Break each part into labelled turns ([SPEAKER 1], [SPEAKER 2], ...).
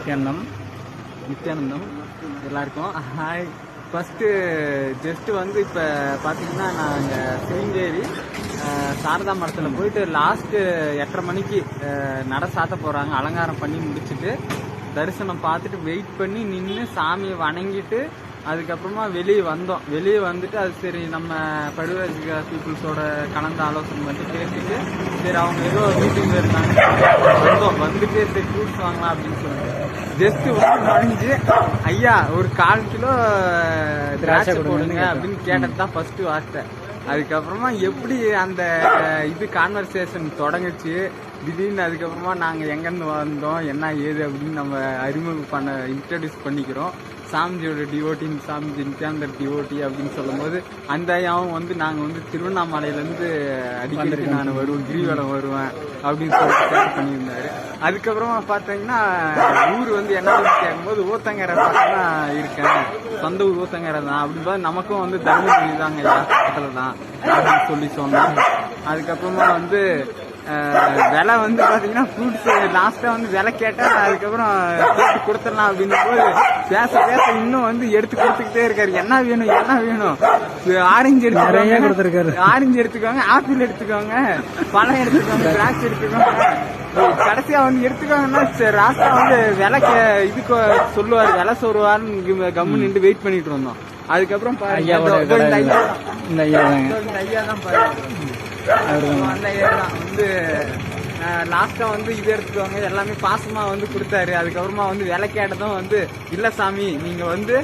[SPEAKER 1] நித்யானந்தம் எல்லாருக்கும் hi. First just வந்து இப்போ பார்த்தீங்கன்னா நாங்கள் சிவங்கேரி சாரதா மரத்தில் போயிட்டு லாஸ்ட்டு 8:30 மணிக்கு நட சாத்த போகிறாங்க. அலங்காரம் பண்ணி முடிச்சுட்டு தரிசனம் பார்த்துட்டு வெயிட் பண்ணி நின்று சாமியை வணங்கிட்டு அதுக்கப்புறமா வெளியே வந்தோம். வெளியே வந்துட்டு அது சரி நம்ம படுவராஜிகா பீப்புள்ஸோட கலந்து ஆலோசனை பண்ணி கேட்டுட்டு சரி அவங்க ஏதோ மீட்டிங் இருந்தாங்க வந்தோம். வந்துட்டு சரி ஃப்ரூட்ஸ் வாங்கலாம் அப்படின்னு சொல்லிட்டு ஜஸ்ட் வந்து நுழைஞ்சு ஐயா ஒரு 1/4 கிலோ திராட்சை போடுங்க அப்படின்னு கேட்டது தான் ஃபர்ஸ்ட் வார்த்தை. அதுக்கப்புறமா எப்படி அந்த இது கான்வர்சேஷன் தொடங்குச்சு திடீர்னு. அதுக்கப்புறமா நாங்கள் எங்கேருந்து வந்தோம் என்ன ஏது அப்படின்னு நம்ம அறிமுகம் இன்ட்ரடியூஸ் பண்ணிக்கிறோம். சாமிஜியோட டிவோட்டி சாமிஜி நித்யானந்தர் டிவோட்டி அப்படின்னு சொல்லும் போது அந்த ஐயாவும் வந்து நாங்கள் வந்து திருவண்ணாமலையிலேருந்து அடிக்கடி நான் வருவேன் கிரிவலம் வருவேன் அப்படின்னு சொல்லிட்டு ஷேர் பண்ணியிருந்தாரு. அதுக்கப்புறமா பார்த்தீங்கன்னா ஊர் வந்து என்ன கேட்கும்போது ஊத்தங்கரை பார்த்தா இருக்கேன், சொந்த ஊர் ஊத்தங்கரை தான் அப்படின்னு நமக்கும் வந்து தர்மபுரி தாங்க ஐயா பக்கத்தில் தான் அப்படின்னு சொல்லி சொன்னோம். அதுக்கப்புறமா வந்து விலை வந்து பார்த்தீங்கன்னா ஃப்ரூட்ஸ் லாஸ்ட்டாக வந்து விலை கேட்டால் அதுக்கப்புறம் கேட்டு கொடுத்துடலாம் அப்படின்னும் போது பேச பேச இன்னும் வந்து எடுத்து கொடுத்துக்கிட்டே இருக்காரு. என்ன வேணும் ஆரஞ்சு எடுத்துருக்காரு, ஆரஞ்சு எடுத்துக்கோங்க, ஆப்பிள் எடுத்துக்கோங்க, பழம் எடுத்துக்கோங்க, திராட்சை எடுத்துக்கோங்க, கடைசியா வந்து எடுத்துக்கோங்கன்னா லாஸ்டா வந்து விலை இதுக்கு சொல்லுவாரு, விலை சொல்லுவாருன்னு கம்மு நின்று வெயிட் பண்ணிட்டு இருந்தோம். அதுக்கப்புறம் இந்த ஐயா தான் பாருங்க அந்த ஐயா தான் வந்து லாஸ்டா வந்து இது எடுத்துக்கோங்க எல்லாமே பாசமா வந்து கொடுத்தாரு. அதுக்கப்புறமா வந்து விலை கேட்டதும் வந்து இல்ல சாமி நீங்க வந்து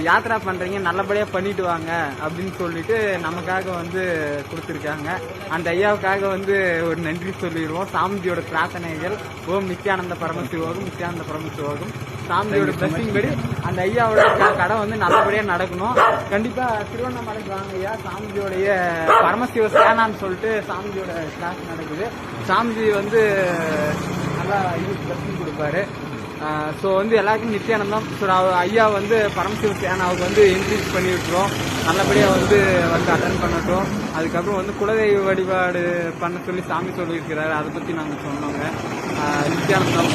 [SPEAKER 1] யாத்திரா பண்றீங்க நல்லபடியா பண்ணிட்டு வாங்க அப்படின்னு சொல்லிட்டு நமக்காக வந்து கொடுத்துருக்காங்க. அந்த ஐயாவுக்காக வந்து ஒரு நன்றி சொல்லிடுவோம். சாமிஜியோட பிரார்த்தனைகள் ஓம் நித்யானந்த பரமசிவோகம், நித்யானந்த பரமசிவோகம். சாமிஜியோட பிளஸிங் படி அந்த ஐயாவோட கடை வந்து நல்லபடியா நடக்கணும். கண்டிப்பா திருவண்ணாமலைக்கு வாங்க ஐயா. சாமிஜியோடைய பரமசிவ சேனான்னு சொல்லிட்டு சாமிஜியோட கிளாஸ் நடக்குது. சாமிஜி வந்து நல்லா இது பிளஸிங் கொடுப்பாரு. ஸோ வந்து எல்லாருக்கும் நித்யானந்தம். ஸோ ஐயா வந்து பரமசிவ சேனாவுக்கு வந்து இன்க்ரீஸ் பண்ணி விட்டுருவோம். நல்லபடியாக வந்து அட்டன் பண்ணட்டும். அதுக்கப்புறம் வந்து குலதெய்வ வழிபாடு பண்ண சொல்லி சாமி சொல்லியிருக்கிறாரு. அதை பற்றி நாங்கள் சொன்னோங்க. நித்யானந்தம்.